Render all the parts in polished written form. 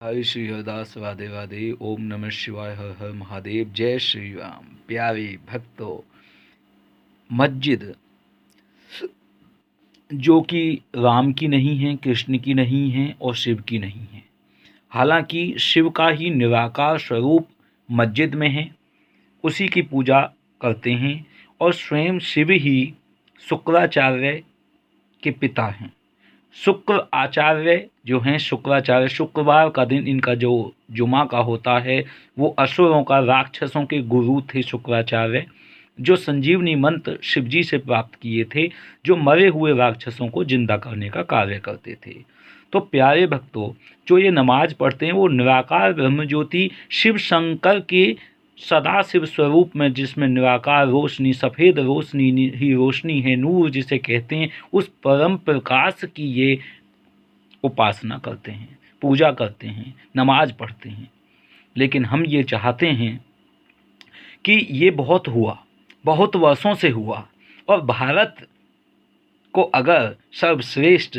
हरि श्री हरदास राधे राधे। ओम नमः शिवाय। हर हर महादेव। जय श्री राम। प्यारे भक्तों, मस्जिद जो कि राम की नहीं है, कृष्ण की नहीं है और शिव की नहीं है। हालांकि शिव का ही निराकार स्वरूप मस्जिद में है, उसी की पूजा करते हैं और स्वयं शिव ही शुक्राचार्य के पिता हैं। शुक्र आचार्य जो हैं, शुक्राचार्य, शुक्रवार का दिन इनका जो जुमा का होता है वो असुरों का, राक्षसों के गुरु थे शुक्राचार्य, जो संजीवनी मंत्र शिवजी से प्राप्त किए थे, जो मरे हुए राक्षसों को जिंदा करने का कार्य करते थे। तो प्यारे भक्तों, जो ये नमाज पढ़ते हैं वो निराकार ब्रह्म ज्योति शिव शंकर के सदाशिव स्वरूप में, जिसमें निराकार रोशनी, सफ़ेद रोशनी ही रोशनी है, नूर जिसे कहते हैं, उस परम प्रकाश की ये उपासना करते हैं, पूजा करते हैं, नमाज पढ़ते हैं। लेकिन हम ये चाहते हैं कि ये बहुत हुआ, बहुत वर्षों से हुआ, और भारत को अगर सर्वश्रेष्ठ,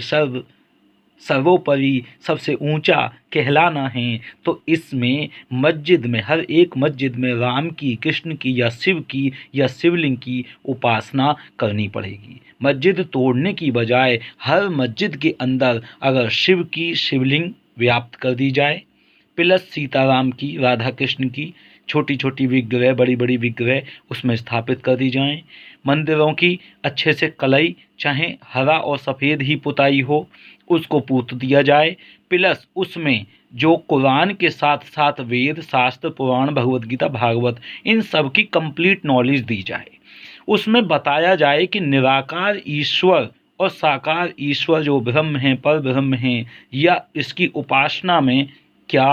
सर्वोपरि, सबसे ऊंचा कहलाना है तो इसमें मस्जिद में, हर एक मस्जिद में राम की, कृष्ण की या शिव की या शिवलिंग की उपासना करनी पड़ेगी। मस्जिद तोड़ने की बजाय हर मस्जिद के अंदर अगर शिव की शिवलिंग व्याप्त कर दी जाए, प्लस सीताराम की, राधा कृष्ण की छोटी छोटी विग्रह, बड़ी बड़ी विग्रह उसमें स्थापित कर दी जाएं। मंदिरों की अच्छे से कलई, चाहे हरा और सफ़ेद ही पुताई हो, उसको पूत दिया जाए। प्लस उसमें जो कुरान के साथ साथ वेद, शास्त्र, पुराण, भगवद गीता, भागवत, इन सब की कंप्लीट नॉलेज दी जाए। उसमें बताया जाए कि निराकार ईश्वर और साकार ईश्वर जो ब्रह्म हैं, पर ब्रह्म हैं, या इसकी उपासना में क्या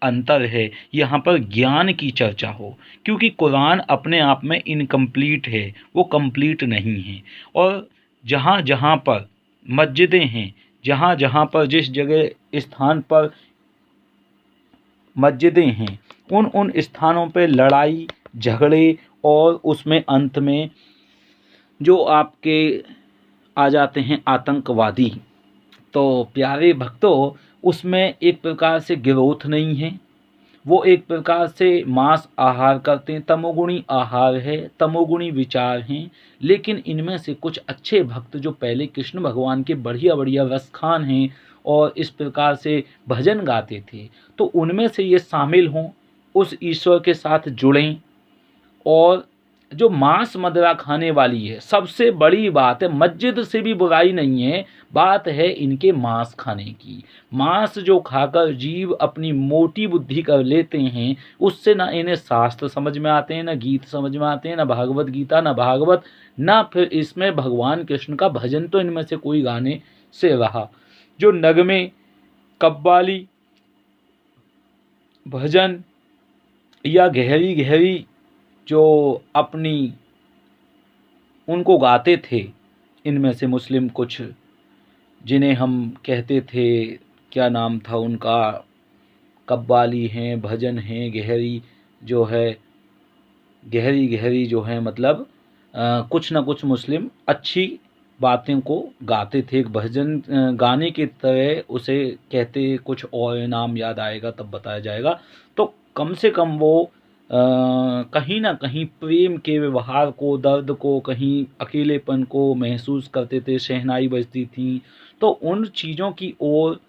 अंतर है। यहाँ पर ज्ञान की चर्चा हो, क्योंकि कुरान अपने आप में इनकम्प्लीट है, वो कंप्लीट नहीं है। और जहाँ जहाँ पर मस्जिदें हैं, जहाँ जहाँ पर जिस जगह स्थान पर मस्जिदें हैं, उन स्थानों पर लड़ाई झगड़े, और उसमें अंत में जो आपके आ जाते हैं आतंकवादी। तो प्यारे भक्तों, उसमें एक प्रकार से ग्रोथ नहीं है, वो एक प्रकार से मांस आहार करते हैं, तमोगुणी आहार है, तमोगुणी विचार हैं। लेकिन इनमें से कुछ अच्छे भक्त जो पहले कृष्ण भगवान के बढ़िया बढ़िया रसखान हैं और इस प्रकार से भजन गाते थे, तो उनमें से ये शामिल हों, उस ईश्वर के साथ जुड़ें। और जो मांस मदिरा खाने वाली है, सबसे बड़ी बात है, मस्जिद से भी बुराई नहीं है, बात है इनके मांस खाने की। मांस जो खाकर जीव अपनी मोटी बुद्धि कर लेते हैं, उससे ना इन्हें शास्त्र समझ में आते हैं, ना गीत समझ में आते हैं, ना भागवत गीता, ना भागवत, ना फिर इसमें भगवान कृष्ण का भजन तो इनमें से कोई गाने से रहा। जो नगमे, कव्वाली, भजन या गहरी गहरी जो अपनी उनको गाते थे, इनमें से मुस्लिम कुछ, जिन्हें हम कहते थे, क्या नाम था उनका, कव्वाली हैं, भजन हैं, गहरी जो है, गहरी गहरी जो है, मतलब कुछ ना कुछ मुस्लिम अच्छी बातें को गाते थे। एक भजन गाने की तरह उसे कहते, कुछ और नाम याद आएगा तब बताया जाएगा। तो कम से कम वो कहीं ना कहीं प्रेम के व्यवहार को, दर्द को, कहीं अकेलेपन को महसूस करते थे। शहनाई बजती थी, तो उन चीज़ों की ओर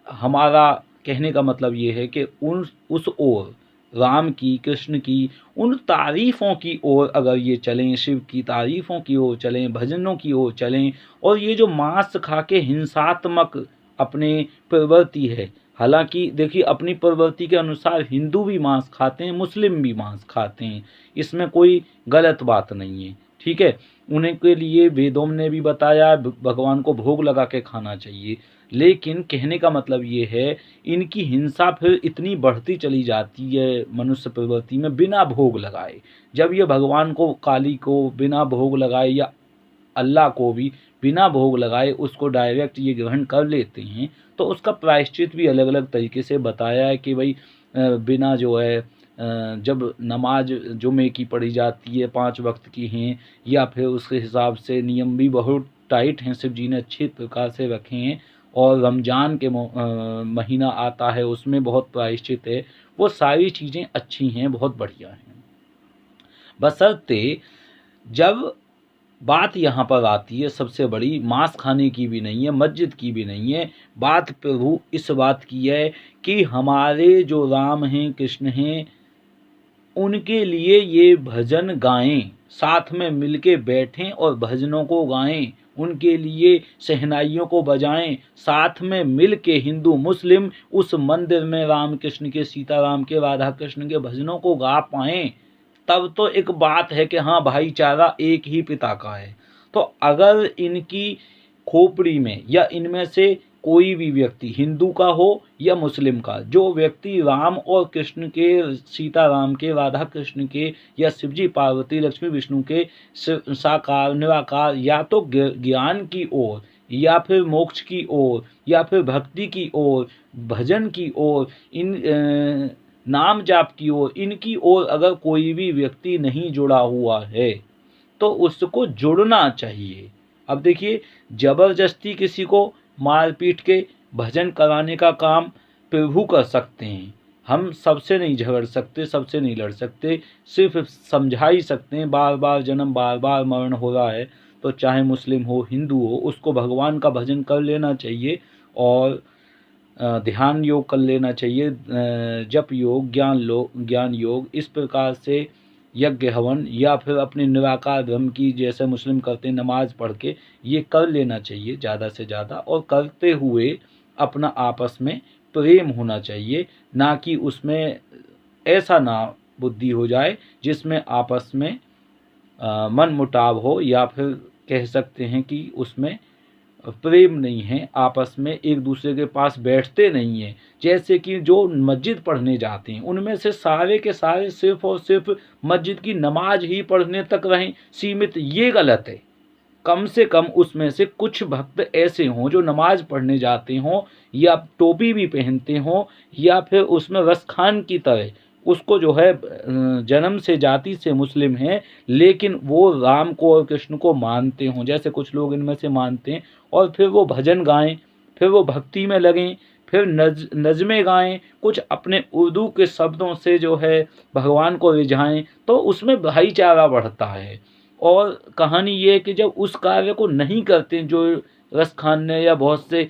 हमारा कहने का मतलब ये है कि उस ओर, राम की, कृष्ण की, उन तारीफ़ों की ओर अगर ये चलें, शिव की तारीफ़ों की ओर चलें, भजनों की ओर चलें, और ये जो मांस खा के हिंसात्मक अपने प्रवृत्ति है, हालांकि देखिए अपनी प्रवृत्ति के अनुसार हिंदू भी मांस खाते हैं, मुस्लिम भी मांस खाते हैं, इसमें कोई गलत बात नहीं है, ठीक है। उन्हें के लिए वेदों ने भी बताया भगवान को भोग लगा के खाना चाहिए। लेकिन कहने का मतलब ये है, इनकी हिंसा फिर इतनी बढ़ती चली जाती है मनुष्य प्रवृत्ति में बिना भोग लगाए। जब ये भगवान को, काली को बिना भोग लगाए, या अल्लाह को भी बिना भोग लगाए उसको डायरेक्ट ये ग्रहण कर लेते हैं, तो उसका प्रायश्चित भी अलग अलग तरीके से बताया है कि भाई बिना जो है जब नमाज जुमे की पढ़ी जाती है, 5 वक्त की हैं, या फिर उसके हिसाब से नियम भी बहुत टाइट हैं, शिव जी ने अच्छे प्रकार से रखे हैं। और रमज़ान के महीना आता है, उसमें बहुत प्रायश्चित है। वो सारी चीज़ें अच्छी हैं, बहुत बढ़िया हैं, बशर्ते जब बात यहाँ पर आती है सबसे बड़ी, मांस खाने की भी नहीं है, मस्जिद की भी नहीं है, बात प्रभु इस बात की है कि हमारे जो राम हैं, कृष्ण हैं, उनके लिए ये भजन गाएं, साथ में मिलके बैठें और भजनों को गाएं, उनके लिए शहनाइयों को बजाएं, साथ में मिल के हिंदू मुस्लिम उस मंदिर में राम कृष्ण के, सीताराम के, राधा कृष्ण के भजनों को गा पाएं। तब तो एक बात है कि हाँ, भाईचारा एक ही पिता का है। तो अगर इनकी खोपड़ी में या इनमें से कोई भी व्यक्ति, हिंदू का हो या मुस्लिम का, जो व्यक्ति राम और कृष्ण के, सीताराम के, राधा कृष्ण के या शिवजी पार्वती लक्ष्मी विष्णु के साकार निराकार या तो ज्ञान की ओर या फिर मोक्ष की ओर या फिर भक्ति की ओर, भजन की ओर, इन नाम जाप की ओर, इनकी ओर अगर कोई भी व्यक्ति नहीं जुड़ा हुआ है तो उसको जुड़ना चाहिए। अब देखिए, जबरदस्ती किसी को मार पीट के भजन कराने का काम प्रभु कर सकते हैं। हम सबसे नहीं झगड़ सकते, सबसे नहीं लड़ सकते, सिर्फ समझा ही सकते हैं। बार बार जन्म, बार बार मरण हो रहा है, तो चाहे मुस्लिम हो, हिंदू हो, उसको भगवान का भजन कर लेना चाहिए और ध्यान योग कर लेना चाहिए, जप योग, ज्ञान योग, इस प्रकार से यज्ञ हवन या फिर अपने निराकार ब्रह्म की, जैसे मुस्लिम करते हैं नमाज पढ़ के, ये कर लेना चाहिए ज़्यादा से ज़्यादा। और करते हुए अपना आपस में प्रेम होना चाहिए, ना कि उसमें ऐसा ना बुद्धि हो जाए जिसमें आपस में मन मुटाव हो, या फिर कह सकते हैं कि उसमें प्रेम नहीं है, आपस में एक दूसरे के पास बैठते नहीं हैं। जैसे कि जो मस्जिद पढ़ने जाते हैं उनमें से सारे के सारे सिर्फ और सिर्फ मस्जिद की नमाज ही पढ़ने तक रहें सीमित, ये गलत है। कम से कम उसमें से कुछ भक्त ऐसे हों जो नमाज पढ़ने जाते हों या टोपी भी पहनते हों, या फिर उसमें रसखान की तरह उसको जो है जन्म से जाति से मुस्लिम हैं लेकिन वो राम को और कृष्ण को मानते हों, जैसे कुछ लोग इनमें से मानते हैं, और फिर वो भजन गाएं, फिर वो भक्ति में लगें, फिर नज़्में गाएं, कुछ अपने उर्दू के शब्दों से जो है भगवान को रिझाएं, तो उसमें भाईचारा बढ़ता है। और कहानी ये है कि जब उस कार्य को नहीं करते जो रस खान ने या बहुत से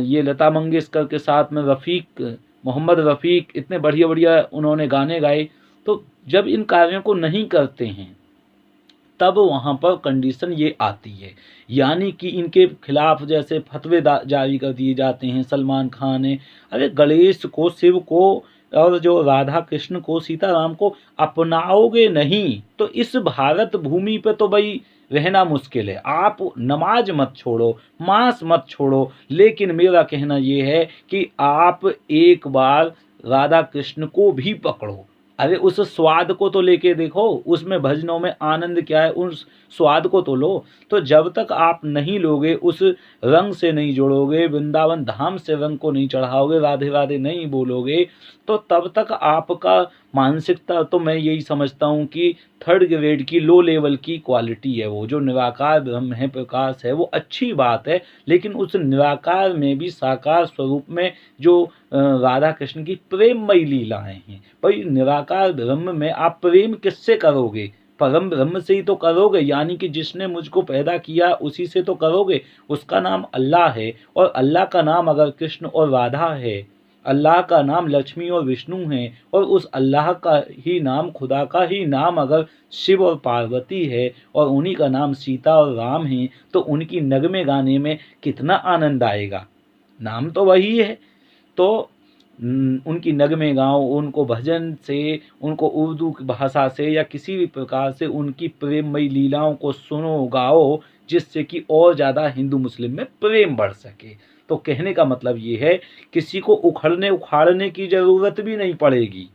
ये लता मंगेशकर के साथ में रफ़ीक, मोहम्मद रफ़ीक, इतने बढ़िया बढ़िया उन्होंने गाने गाए, तो जब इन कार्यों को नहीं करते हैं तब वहाँ पर कंडीशन ये आती है, यानी कि इनके खिलाफ जैसे फतवे जारी कर दिए जाते हैं। सलमान खान है, अरे गणेश को, शिव को और जो राधा कृष्ण को, सीताराम को अपनाओगे नहीं तो इस भारत भूमि पे तो भाई रहना मुश्किल है। आप नमाज मत छोड़ो, मांस मत छोड़ो, लेकिन मेरा कहना ये है कि आप एक बार राधा कृष्ण को भी पकड़ो। अरे उस स्वाद को तो लेके देखो, उसमें भजनों में आनंद क्या है, उस स्वाद को तो लो। तो जब तक आप नहीं लोगे, उस रंग से नहीं जोड़ोगे, वृंदावन धाम से रंग को नहीं चढ़ाओगे, राधे राधे नहीं बोलोगे, तो तब तक आपका मानसिकता, तो मैं यही समझता हूँ कि थर्ड ग्रेड की, लो लेवल की क्वालिटी है। वो जो निराकार ब्रह्म है, प्रकाश है, वो अच्छी बात है, लेकिन उस निराकार में भी साकार स्वरूप में जो राधा कृष्ण की प्रेममयी लीलाएं हैं, भाई निराकार ब्रह्म में आप प्रेम किससे करोगे? परम ब्रह्म से ही तो करोगे, यानी कि जिसने मुझको पैदा किया उसी से तो करोगे। उसका नाम अल्लाह है, और अल्लाह का नाम अगर कृष्ण और राधा है, अल्लाह का नाम लक्ष्मी और विष्णु है, और उस अल्लाह का ही नाम, खुदा का ही नाम अगर शिव और पार्वती है, और उन्हीं का नाम सीता और राम है, तो उनकी नगमे गाने में कितना आनंद आएगा। नाम तो वही है, तो उनकी नगमे गाओ, उनको भजन से, उनको उर्दू की भाषा से या किसी भी प्रकार से उनकी प्रेममयी लीलाओं को सुनो, गाओ, जिससे कि और ज़्यादा हिंदू मुस्लिम में प्रेम बढ़ सके। तो कहने का मतलब ये है, किसी को उखड़ने उखाड़ने की ज़रूरत भी नहीं पड़ेगी।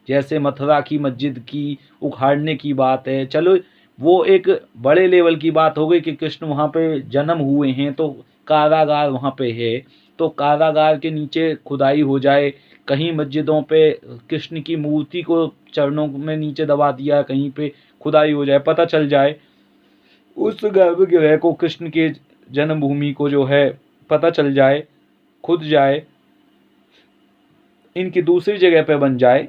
जैसे मथुरा की मस्जिद की उखाड़ने की बात है, चलो वो एक बड़े लेवल की बात हो गई कि कृष्ण वहाँ पे जन्म हुए हैं, तो कारागार वहाँ पे है, तो कारागार के नीचे खुदाई हो जाए, कहीं मस्जिदों पे कृष्ण की मूर्ति को चरणों में नीचे दबा दिया, कहीं पे खुदाई हो जाए, पता चल जाए उस गर्भगृह को, कृष्ण के जन्मभूमि को जो है पता चल जाए, खुद जाए, इनकी दूसरी जगह पे बन जाए,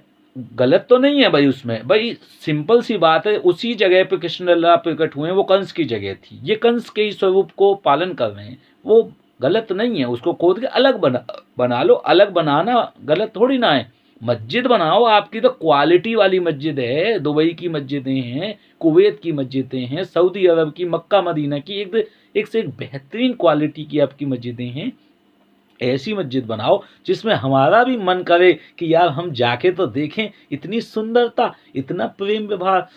गलत तो नहीं है भाई उसमें। भाई सिंपल सी बात है, उसी जगह पे कृष्णलला प्रकट हुए, वो कंस की जगह थी, ये कंस के ही स्वरूप को पालन कर रहे हैं, वो गलत नहीं है। उसको खोद के अलग बना लो, अलग बनाना गलत थोड़ी ना है। मस्जिद बनाओ, आपकी तो क्वालिटी वाली मस्जिद है, दुबई की मस्जिदें हैं, कुवैत की मस्जिदें हैं, सऊदी अरब की, मक्का मदीना की, एक से एक बेहतरीन क्वालिटी की आपकी मस्जिदें हैं। ऐसी मस्जिद बनाओ जिसमें हमारा भी मन करे कि यार हम जाके तो देखें, इतनी सुंदरता, इतना प्रेम व्यवहार।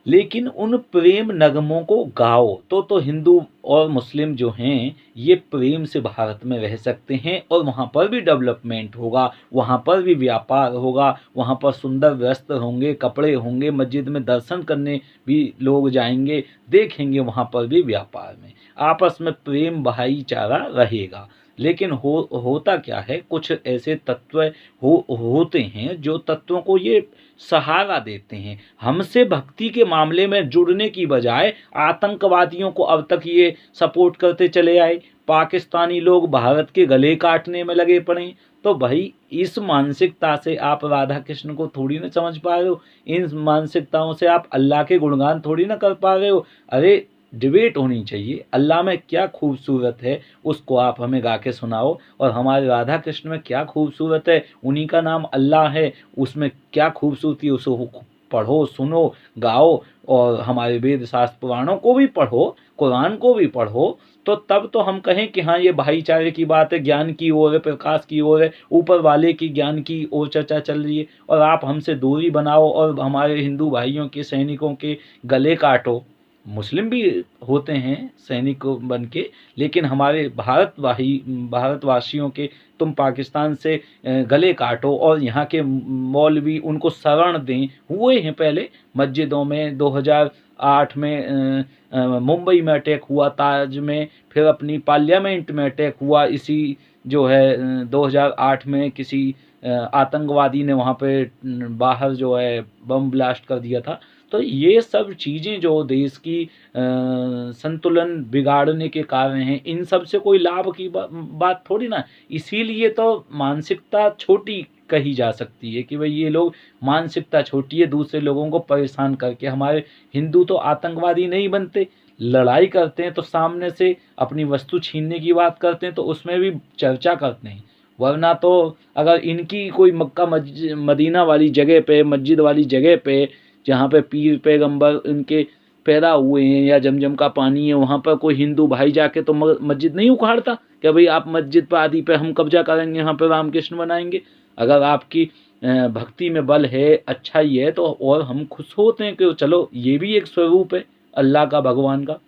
लेकिन उन प्रेम नगमों को गाओ तो हिंदू और मुस्लिम जो हैं ये प्रेम से भारत में रह सकते हैं, और वहाँ पर भी डेवलपमेंट होगा, वहाँ पर भी व्यापार होगा, वहाँ पर सुंदर वस्त्र होंगे, कपड़े होंगे, मस्जिद में दर्शन करने भी लोग जाएंगे, देखेंगे, वहाँ पर भी व्यापार में आपस में प्रेम भाईचारा रहेगा। लेकिन होता क्या है, कुछ ऐसे तत्व होते हैं जो तत्वों को ये सहारा देते हैं। हमसे भक्ति के मामले में जुड़ने की बजाय आतंकवादियों को अब तक ये सपोर्ट करते चले आए। पाकिस्तानी लोग भारत के गले काटने में लगे पड़े। तो भाई इस मानसिकता से आप राधा कृष्ण को थोड़ी ना समझ पा रहे हो, इन मानसिकताओं से आप अल्लाह के गुणगान थोड़ी ना कर पा रहे हो। अरे डिबेट होनी चाहिए, अल्लाह में क्या खूबसूरत है उसको आप हमें गा के सुनाओ, और हमारे राधा कृष्ण में क्या खूबसूरत है, उन्हीं का नाम अल्लाह है, उसमें क्या खूबसूरती, उसको पढ़ो, सुनो, गाओ, और हमारे वेद शास्त्र पुराणों को भी पढ़ो, कुरान को भी पढ़ो, तो तब तो हम कहें कि हाँ ये भाईचारे की बात है, ज्ञान की ओर है, प्रकाश की ओर है, ऊपर वाले की ज्ञान की ओर चर्चा चल रही है। और आप हमसे दूरी बनाओ और हमारे हिंदू भाइयों के, सैनिकों के गले काटो। मुस्लिम भी होते हैं सैनिक बन के, लेकिन हमारे भारतवासियों के तुम पाकिस्तान से गले काटो, और यहाँ के मौलवी उनको शरण दें। हुए हैं पहले मस्जिदों में, 2008 में मुंबई में अटैक हुआ, ताज में, फिर अपनी पार्लियामेंट में अटैक हुआ, इसी जो है 2008 में किसी आतंकवादी ने वहाँ पे बाहर जो है बम ब्लास्ट कर दिया था। तो ये सब चीज़ें जो देश की संतुलन बिगाड़ने के कारण हैं, इन सब से कोई लाभ की बात थोड़ी ना। इसीलिए तो मानसिकता छोटी कही जा सकती है कि भाई ये लोग मानसिकता छोटी है, दूसरे लोगों को परेशान करके। हमारे हिंदू तो आतंकवादी नहीं बनते, लड़ाई करते हैं तो सामने से अपनी वस्तु छीनने की बात करते हैं तो उसमें भी चर्चा करते हैं। वरना तो अगर इनकी कोई मक्का मदीना वाली जगह पे, मस्जिद वाली जगह पे, जहाँ पे पीर पैगंबर इनके पैदा हुए हैं, या जमजम का पानी है, वहाँ पर कोई हिंदू भाई जाके तो मस्जिद नहीं उखाड़ता कि भाई आप मस्जिद पर आदि पे हम कब्जा करेंगे, यहाँ पे रामकृष्ण बनाएंगे। अगर आपकी भक्ति में बल है, अच्छाई है, तो और हम खुश होते हैं कि चलो ये भी एक स्वरूप है अल्लाह का, भगवान का।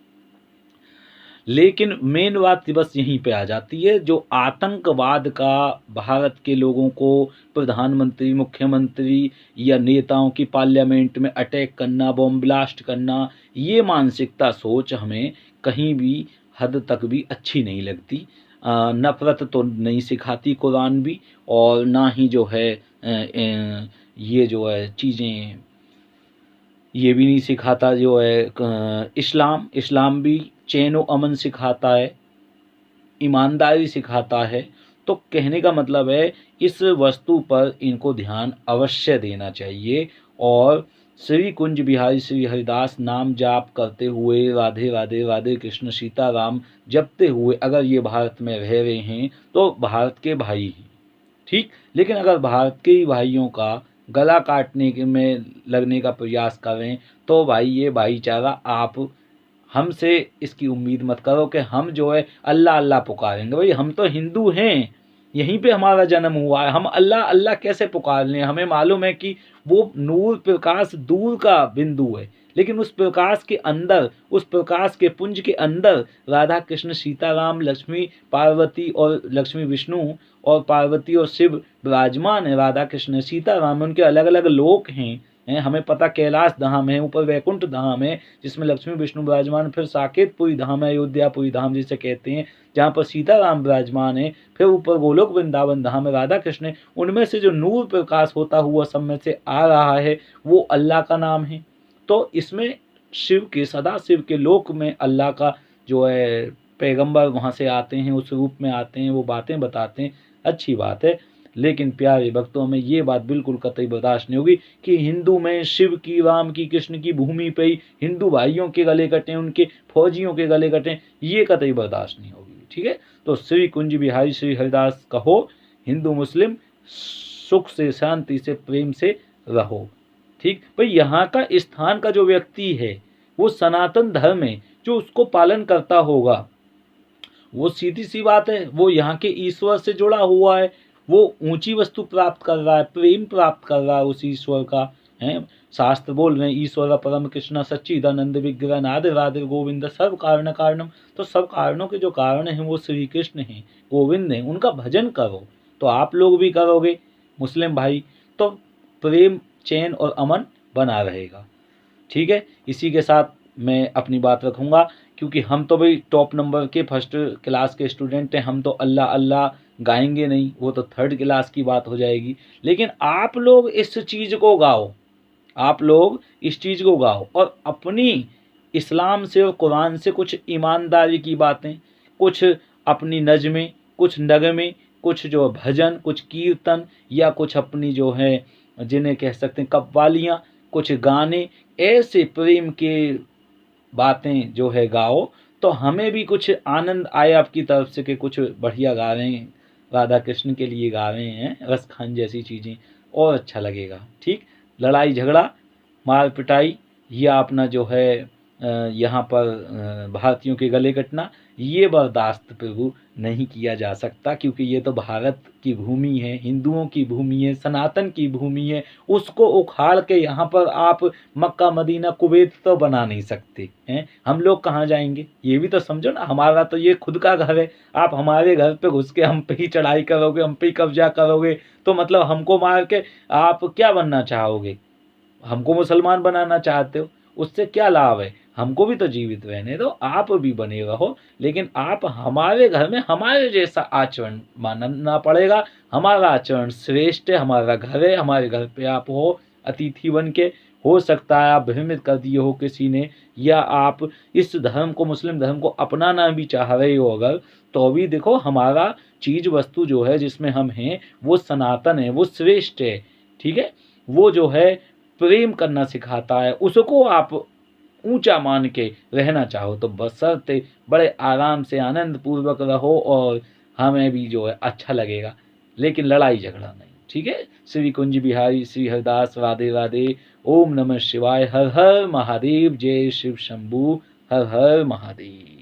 लेकिन मेन बात बस यहीं पे आ जाती है, जो आतंकवाद का भारत के लोगों को, प्रधानमंत्री, मुख्यमंत्री या नेताओं की पार्लियामेंट में अटैक करना, बॉम्ब ब्लास्ट करना, ये मानसिकता, सोच हमें कहीं भी हद तक भी अच्छी नहीं लगती। नफ़रत तो नहीं सिखाती कुरान भी, और ना ही जो है ये जो है चीज़ें ये भी नहीं सिखाता जो है इस्लाम भी चैन व अमन सिखाता है, ईमानदारी सिखाता है। तो कहने का मतलब है इस वस्तु पर इनको ध्यान अवश्य देना चाहिए, और श्री कुंज बिहारी श्री हरिदास नाम जाप करते हुए, राधे राधे राधे कृष्ण सीताराम जपते हुए अगर ये भारत में रह रहे हैं तो भारत के भाई ही, ठीक। लेकिन अगर भारत के ही भाइयों का गला काटने में लगने का प्रयास करें तो भाई ये भाईचारा आप हमसे इसकी उम्मीद मत करो कि हम जो है अल्लाह अल्लाह पुकारेंगे। भाई हम तो हिंदू हैं, यहीं पे हमारा जन्म हुआ है, हम अल्लाह अल्लाह कैसे पुकार लें। हमें मालूम है कि वो नूर प्रकाश दूर का बिंदु है, लेकिन उस प्रकाश के अंदर, उस प्रकाश के पुंज के अंदर राधा कृष्ण सीताराम, लक्ष्मी पार्वती और लक्ष्मी विष्णु और पार्वती और शिव विराजमान है। राधा कृष्ण सीताराम, उनके अलग अलग लोक हैं। हमें पता कैलाश धाम है, ऊपर वैकुंठ धाम है जिसमें लक्ष्मी विष्णु विराजमान, फिर साकेतपुरी धाम है, अयोध्यापुरी धाम जिसे कहते हैं, जहाँ पर सीताराम विराजमान है, फिर ऊपर गोलोक वृंदावन धाम है, राधा कृष्ण है। उनमें से जो नूर प्रकाश होता हुआ सब में से आ रहा है वो अल्लाह का नाम है। तो इसमें शिव के, सदा शिव के लोक में अल्लाह का जो है पैगंबर वहाँ से आते हैं, उस रूप में आते हैं, वो बातें बताते हैं, अच्छी बात है। लेकिन प्यारे भक्तों, में ये बात बिल्कुल कतई बर्दाश्त नहीं होगी कि हिंदू में शिव की, राम की, कृष्ण की भूमि पे ही हिंदू भाइयों के गले कटें, उनके फौजियों के गले कटें, ये कतई बर्दाश्त नहीं होगी। ठीक है, तो श्री कुंज बिहारी श्री हरिदास कहो, हिंदू मुस्लिम सुख से, शांति से, प्रेम से रहो। ठीक भाई, यहाँ का स्थान का जो व्यक्ति है वो सनातन धर्म है, जो उसको पालन करता होगा, वो सीधी सी बात है, वो यहाँ के ईश्वर से जुड़ा हुआ है, वो ऊंची वस्तु प्राप्त कर रहा है, प्रेम प्राप्त कर रहा है उस ईश्वर का। है, शास्त्र बोल रहे हैं ईश्वर परम कृष्ण सच्चिदानंद विग्रह नादि राधे गोविंद सर्व कारण कारणम। तो सब कारणों के जो कारण हैं वो श्री कृष्ण हैं, गोविंद हैं, उनका भजन करो। तो आप लोग भी करोगे मुस्लिम भाई, तो प्रेम, चैन और अमन बना रहेगा। ठीक है, इसी के साथ मैं अपनी बात रखूँगा, क्योंकि हम तो भाई टॉप नंबर के फर्स्ट क्लास के स्टूडेंट हैं, हम तो अल्लाह अल्लाह गाएंगे नहीं, वो तो थर्ड क्लास की बात हो जाएगी। लेकिन आप लोग इस चीज़ को गाओ, आप लोग इस चीज़ को गाओ, और अपनी इस्लाम से और कुरान से कुछ ईमानदारी की बातें, कुछ अपनी नज़में, कुछ नगमे, कुछ जो भजन, कुछ कीर्तन, या कुछ अपनी जो है जिन्हें कह सकते हैं कव्वालियाँ, कुछ गाने, ऐसे प्रेम के बातें जो है गाओ, तो हमें भी कुछ आनंद आए आपकी तरफ से कि कुछ बढ़िया गा रहे हैं, राधा कृष्ण के लिए गा रहे हैं, रस खान जैसी चीज़ें, और अच्छा लगेगा। ठीक, लड़ाई झगड़ा, मार पिटाई, या अपना जो है यहाँ पर भारतीयों के गले कटना, ये बर्दाश्त प्रभु नहीं किया जा सकता, क्योंकि ये तो भारत की भूमि है, हिंदुओं की भूमि है, सनातन की भूमि है। उसको उखाड़ के यहाँ पर आप मक्का मदीना कुवैत तो बना नहीं सकते हैं। हम लोग कहाँ जाएंगे, ये भी तो समझो ना। हमारा तो ये खुद का घर है, आप हमारे घर पे घुस के हम पे ही चढ़ाई करोगे, हम पे ही कब्जा करोगे, तो मतलब हमको मार के आप क्या बनना चाहोगे? हमको मुसलमान बनाना चाहते हो, उससे क्या लाभ है? हमको भी तो जीवित रहने दो, आप भी बने रहो, लेकिन आप हमारे घर में हमारे जैसा आचरण मानना पड़ेगा। हमारा आचरण श्रेष्ठ है, हमारा घर है, हमारे घर पे आप हो अतिथि बन के। हो सकता है आप भ्रमित कर दिए हो किसी ने, या आप इस धर्म को, मुस्लिम धर्म को अपनाना भी चाह रहे हो अगर, तो भी देखो हमारा चीज वस्तु जो है जिसमें हम हैं वो सनातन है, वो श्रेष्ठ है। ठीक है, वो जो है प्रेम करना सिखाता है, उसको आप ऊंचा मान के रहना चाहो तो बशर्ते बड़े आराम से आनंद पूर्वक रहो, और हमें भी जो है अच्छा लगेगा, लेकिन लड़ाई झगड़ा नहीं। ठीक है, श्री कुंज बिहारी श्री हरिदास, राधे राधे, ओम नमः शिवाय, हर हर महादेव, जय शिव शंभू, हर हर महादेव।